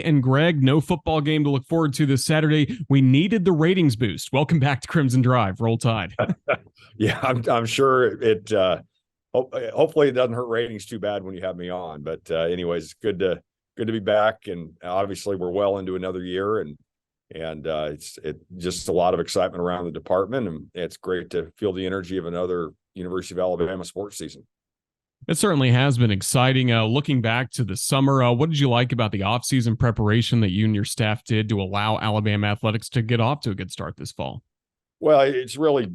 and Greg. No football game to look forward to this Saturday. We needed the ratings boost. Welcome back to Crimson Drive. Roll Tide. Yeah, I'm sure it. Hopefully, it doesn't hurt ratings too bad when you have me on. But anyways, it's good to be back, and obviously we're well into another year, and it's just a lot of excitement around the department, and it's great to feel the energy of another University of Alabama sports season. It certainly has been exciting. Looking back to the summer, what did you like about the offseason preparation that you and your staff did to allow Alabama athletics to get off to a good start this fall? Well, it's really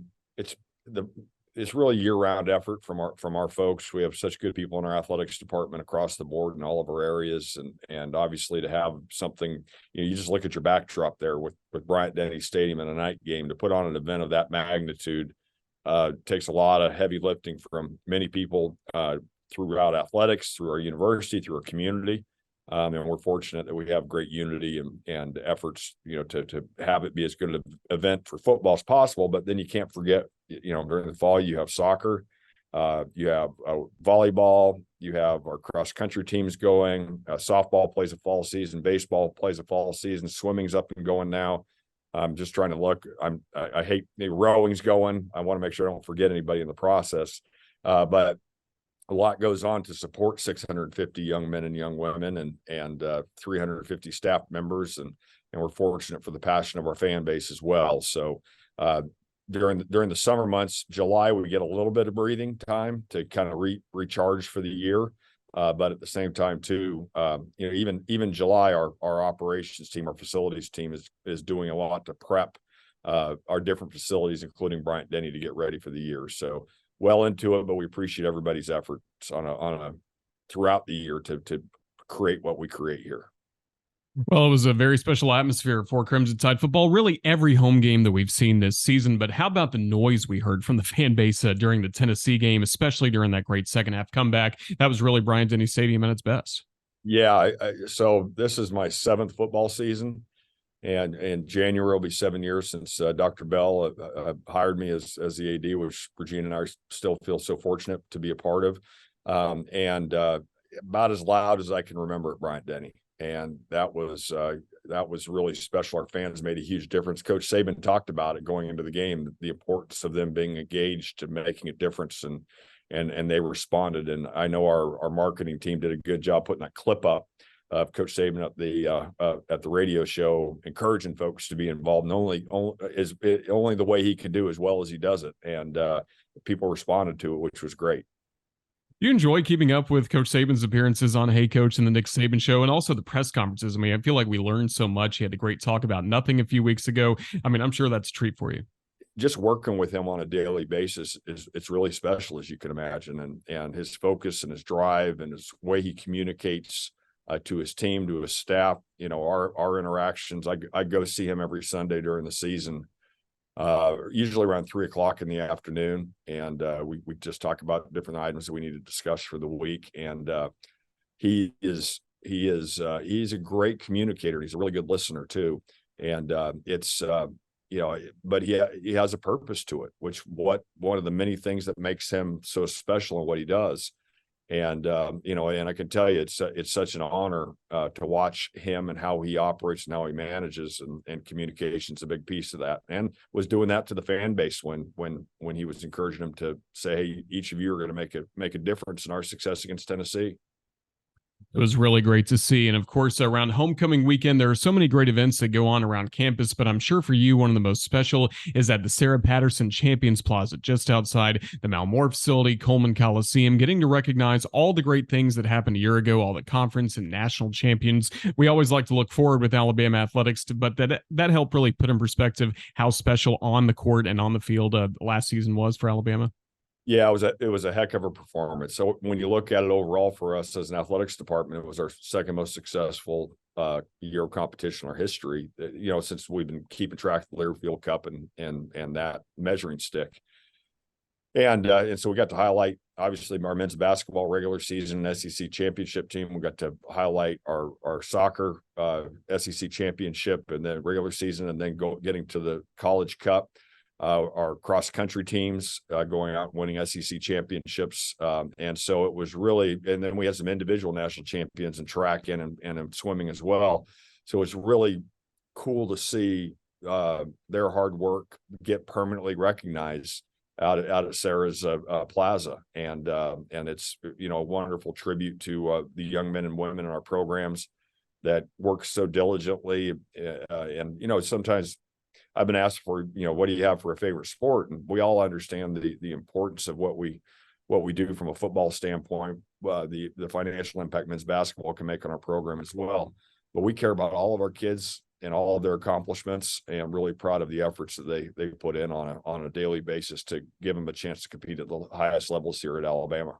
year-round effort from our folks. We have such good people in our athletics department across the board in all of our areas, and obviously to have something, you just look at your backdrop there with Bryant-Denny Stadium and a night game. To put on an event of that magnitude takes a lot of heavy lifting from many people throughout athletics, through our university, through our community. And we're fortunate that we have great unity and efforts, to have it be as good an event for football as possible. But then you can't forget, during the fall, you have soccer, you have volleyball, you have our cross country teams going, softball plays a fall season, baseball plays a fall season, swimming's up and going now. I'm just trying to look. I hate the rowing's going. I want to make sure I don't forget anybody in the process. But a lot goes on to support 650 young men and young women and 350 staff members, and we're fortunate for the passion of our fan base as well. So during the summer months, July, we get a little bit of breathing time to kind of recharge for the year. But at the same time, too, even July, our operations team, our facilities team is doing a lot to prep our different facilities, including Bryant-Denny, to get ready for the year. So well into it, but we appreciate everybody's efforts on a throughout the year to create what we create here. Well, it was a very special atmosphere for Crimson Tide football, really every home game that we've seen this season. But how about the noise we heard from the fan base during the Tennessee game, especially during that great second half comeback? That was really Bryant-Denny Stadium at its best. Yeah, so this is my 7th football season, and in January will be 7 years since Dr. Bell hired me as the AD, which Regina and I still feel so fortunate to be a part of, and about as loud as I can remember at Bryant-Denny. And that was really special. Our fans made a huge difference. Coach Saban talked about it going into the game, the importance of them being engaged to making a difference, and they responded. And I know our marketing team did a good job putting that clip up of Coach Saban at the radio show, encouraging folks to be involved. And only the way he can do as well as he does it. And people responded to it, which was great. You enjoy keeping up with Coach Saban's appearances on Hey Coach and the Nick Saban Show, and also the press conferences. I mean, I feel like we learned so much. He had a great talk about nothing a few weeks ago. I mean, I'm sure that's a treat for you. Just working with him on a daily basis it's really special, as you can imagine, and his focus and his drive and his way he communicates to his team, to his staff. Our interactions. I go see him every Sunday during the season, usually around 3:00 in the afternoon, and we just talk about different items that we need to discuss for the week. And he's a great communicator. He's a really good listener too, and but he has a purpose to it, which one of the many things that makes him so special in what he does. And and I can tell you, it's such an honor to watch him and how he operates and how he manages, and communication's a big piece of that. And was doing that to the fan base when he was encouraging them to say, hey, each of you are going to make a difference in our success against Tennessee. It was really great to see. And of course, around homecoming weekend, there are so many great events that go on around campus. But I'm sure for you, one of the most special is at the Sarah Patterson Champions Plaza, just outside the Malmore facility, Coleman Coliseum, getting to recognize all the great things that happened a year ago, all the conference and national champions. We always like to look forward with Alabama athletics, but that helped really put in perspective how special on the court and on the field last season was for Alabama. Yeah, it was a heck of a performance. So when you look at it overall for us as an athletics department, it was our second most successful year of competition in our history. Since we've been keeping track of the Learfield Cup and that measuring stick. And so we got to highlight, obviously, our men's basketball regular season and SEC championship team. We got to highlight our soccer SEC championship and then regular season, and then getting to the College Cup. our cross country teams going out and winning SEC championships. And so it was really, and then we had some individual national champions in track and in swimming as well. So it's really cool to see their hard work get permanently recognized out at Sarah's Plaza. And it's, a wonderful tribute to the young men and women in our programs that work so diligently. And, sometimes I've been asked for, what do you have for a favorite sport? And we all understand the importance of what we do from a football standpoint, the financial impact men's basketball can make on our program as well. But we care about all of our kids and all of their accomplishments, and I'm really proud of the efforts that they put in on a daily basis to give them a chance to compete at the highest levels here at Alabama.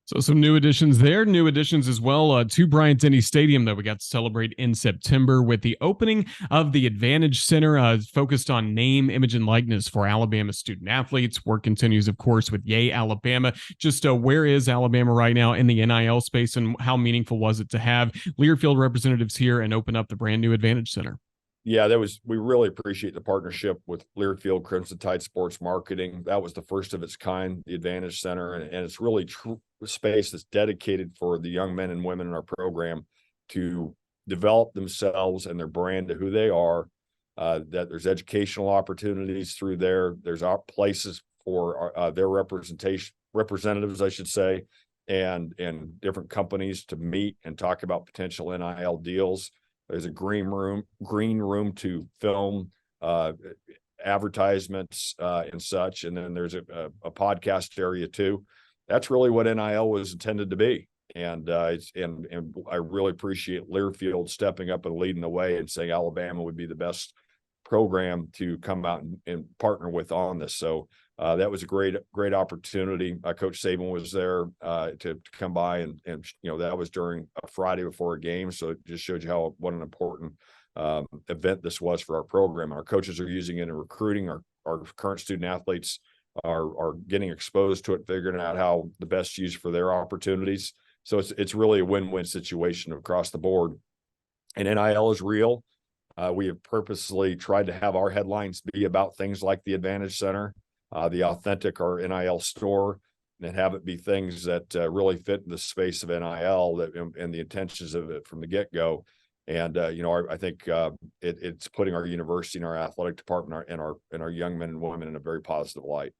So some new additions there, new additions as well to Bryant-Denny Stadium that we got to celebrate in September with the opening of the Advantage Center, focused on name, image, and likeness for Alabama student athletes. Work continues, of course, with Yay Alabama. Just where is Alabama right now in the NIL space, and how meaningful was it to have Learfield representatives here and open up the brand new Advantage Center? Yeah, we really appreciate the partnership with Learfield Crimson Tide Sports Marketing. That was the first of its kind, the Advantage Center, and it's really true space that's dedicated for the young men and women in our program to develop themselves and their brand to who they are. That there's educational opportunities through there. There's places for their representatives, I should say, and different companies to meet and talk about potential NIL deals. There's a green room to film advertisements and such. And then there's a podcast area too. That's really what NIL was intended to be. And I really appreciate Learfield stepping up and leading the way and saying Alabama would be the best program to come out and partner with on this. So that was a great opportunity. Coach Saban was there to come by, and that was during a Friday before a game. So it just showed you what an important event this was for our program. Our coaches are using it in recruiting. Our current student athletes are getting exposed to it, figuring out how the best use for their opportunities. So it's really a win-win situation across the board. And NIL is real. We have purposely tried to have our headlines be about things like the Advantage Center, the Authentic, our NIL store, and have it be things that really fit in the space of NIL and the intentions of it from the get-go. And I think it's putting our university and our athletic department and our young men and women in a very positive light.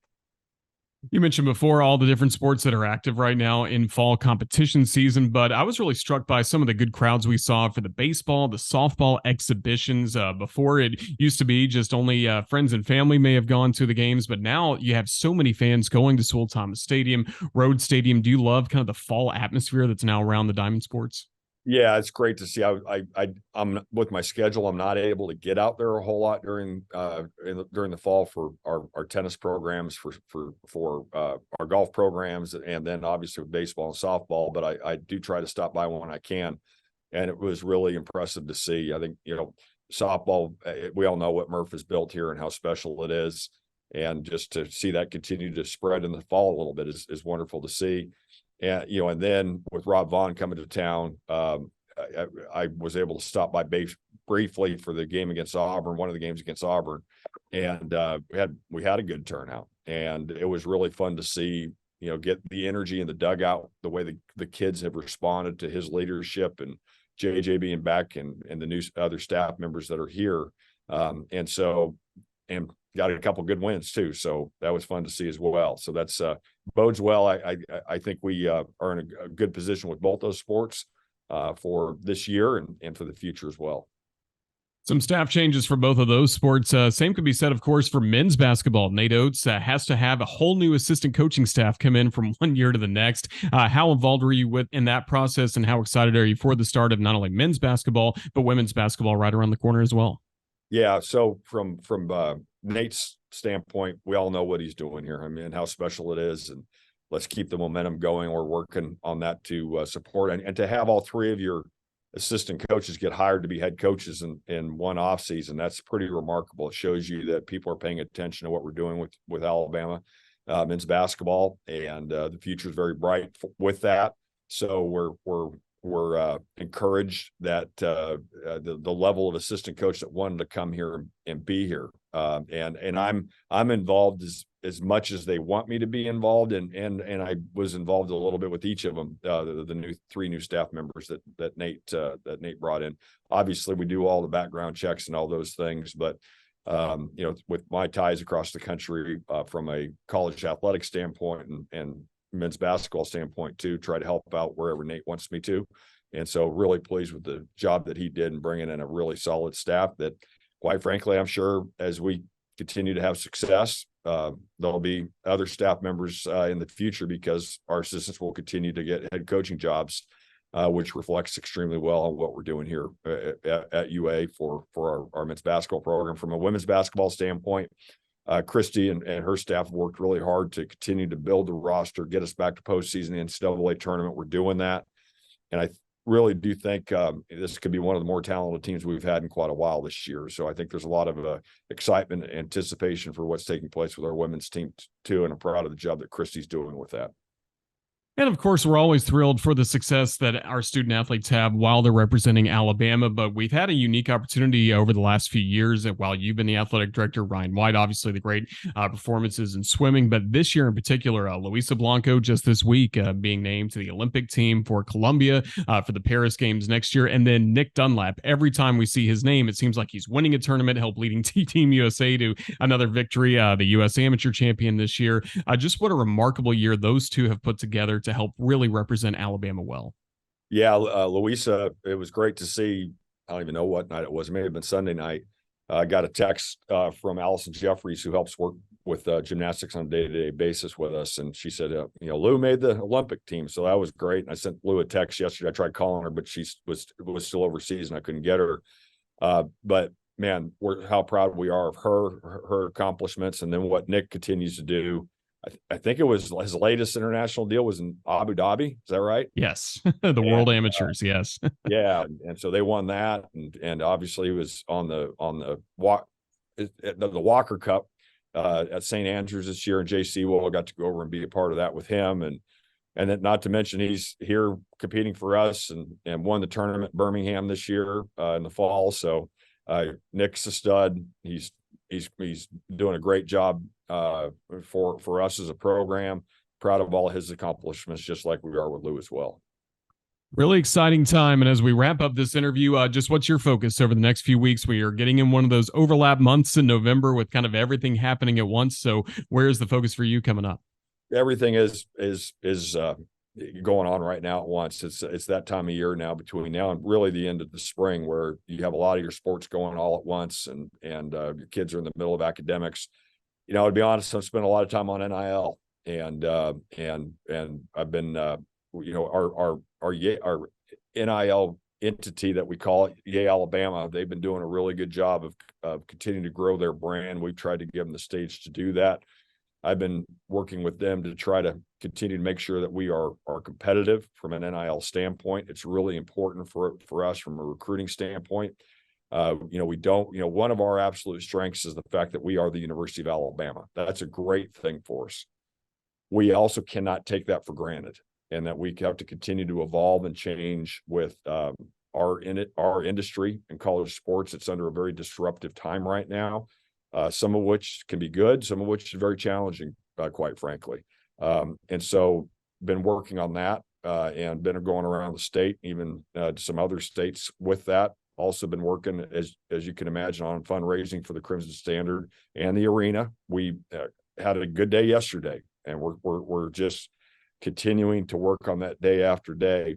You mentioned before all the different sports that are active right now in fall competition season, but I was really struck by some of the good crowds we saw for the baseball, the softball exhibitions. Before, it used to be just only friends and family may have gone to the games, but now you have so many fans going to Sewell Thomas Stadium, Road Stadium. Do you love kind of the fall atmosphere that's now around the Diamond Sports? Yeah, it's great to see. I'm with my schedule, I'm not able to get out there a whole lot during the fall for our tennis programs, for our golf programs, and then obviously with baseball and softball. But I do try to stop by when I can, and it was really impressive to see. I think softball, we all know what Murph has built here and how special it is, and just to see that continue to spread in the fall a little bit is wonderful to see. And and then with Rob Vaughn coming to town, I was able to stop by briefly for the game against Auburn, one of the games against Auburn, and we had a good turnout, and it was really fun to see get the energy in the dugout, the way the kids have responded to his leadership, and JJ being back, and the new other staff members that are here, and got a couple good wins too. So that was fun to see as well. So that's bodes well. I think we are in a good position with both those sports for this year and for the future as well. Some staff changes for both of those sports. Same could be said, of course, for men's basketball. Nate Oates has to have a whole new assistant coaching staff come in from one year to the next. How involved were you in that process, and how excited are you for the start of not only men's basketball, but women's basketball right around the corner as well? Yeah. So from Nate's standpoint, we all know what he's doing here. I mean, how special it is, and let's keep the momentum going. We're working on that to support and to have all three of your assistant coaches get hired to be head coaches in one off season. That's pretty remarkable. It shows you that people are paying attention to what we're doing with Alabama men's basketball, and the future is very bright with that. So we're were encouraged that the level of assistant coach that wanted to come here and be here. And I'm involved as much as they want me to be involved, and I was involved a little bit with each of them. The three new staff members that Nate brought in. Obviously, we do all the background checks and all those things, but with my ties across the country, from a college athletic standpoint and men's basketball standpoint too, try to help out wherever Nate wants me to. And so really pleased with the job that he did in bringing in a really solid staff that, quite frankly, I'm sure as we continue to have success, there'll be other staff members in the future, because our assistants will continue to get head coaching jobs, which reflects extremely well on what we're doing here at UA for our men's basketball program. From a women's basketball standpoint, Christy and her staff have worked really hard to continue to build the roster, get us back to postseason NCAA tournament. We're doing that. And I really do think this could be one of the more talented teams we've had in quite a while this year. So I think there's a lot of excitement and anticipation for what's taking place with our women's team too. And I'm proud of the job that Christy's doing with that. And of course, we're always thrilled for the success that our student athletes have while they're representing Alabama. But we've had a unique opportunity over the last few years, and while you've been the athletic director, Ryan White, obviously the great performances in swimming. But this year in particular, Luisa Blanco just this week being named to the Olympic team for Columbia for the Paris Games next year. And then Nick Dunlap, every time we see his name, it seems like he's winning a tournament, helped leading Team USA to another victory, the U.S. Amateur champion this year. Just what a remarkable year those two have put together to help really represent Alabama well. Yeah, Luisa, it was great to see. I don't even know what night it was. It may have been Sunday night. I got a text from Allison Jeffries, who helps work with gymnastics on a day-to-day basis with us. And she said, Lou made the Olympic team. So that was great. And I sent Lou a text yesterday. I tried calling her, but she was still overseas and I couldn't get her. But man, how proud we are of her accomplishments. And then what Nick continues to do. I think it was his latest international deal was in Abu Dhabi. Is that right? Yes. The World Amateurs. Yes. Yeah. And so they won that. And obviously he was on the Walker Cup at St. Andrews this year. And JC Will got to go over and be a part of that with him. And then not to mention he's here competing for us and won the tournament Birmingham this year in the fall. So Nick's a stud. He's doing a great job for us as a program. Proud of all his accomplishments, just like we are with Lou as well. Really exciting time. And as we wrap up this interview, just what's your focus over the next few weeks? We are getting in one of those overlap months in November with kind of everything happening at once. So where's the focus for you coming up? Everything is going on right now at once. It's that time of year now, between now and really the end of the spring, where you have a lot of your sports going all at once, and your kids are in the middle of academics. To be honest, I've spent a lot of time on NIL, and I've been our NIL entity that we call it, Yay Alabama. They've been doing a really good job of continuing to grow their brand. We've tried to give them the stage to do that. I've been working with them to try to continue to make sure that we are competitive from an NIL standpoint. It's really important for us from a recruiting standpoint. One of our absolute strengths is the fact that we are the University of Alabama. That's a great thing for us. We also cannot take that for granted, and that we have to continue to evolve and change with our industry and college sports. It's under a very disruptive time right now. Some of which can be good, some of which is very challenging, quite frankly. And so been working on that and been going around the state, even to some other states with that. Also been working, as you can imagine, on fundraising for the Crimson Standard and the arena. We had a good day yesterday, and we're just continuing to work on that day after day.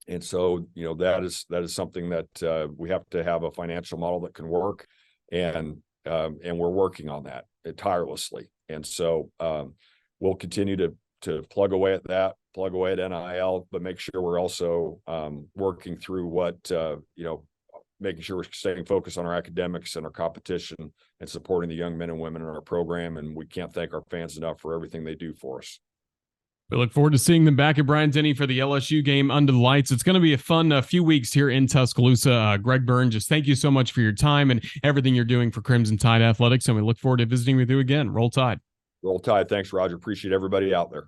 And so, that is something that we have to have a financial model that can work. And we're working on that tirelessly. And so we'll continue to plug away at that, plug away at NIL, but make sure we're also working through making sure we're staying focused on our academics and our competition and supporting the young men and women in our program. And we can't thank our fans enough for everything they do for us. We look forward to seeing them back at Bryant-Denny for the LSU game under the lights. It's going to be a fun few weeks here in Tuscaloosa. Greg Byrne, just thank you so much for your time and everything you're doing for Crimson Tide Athletics, and we look forward to visiting with you again. Roll Tide. Roll Tide. Thanks, Roger. Appreciate everybody out there.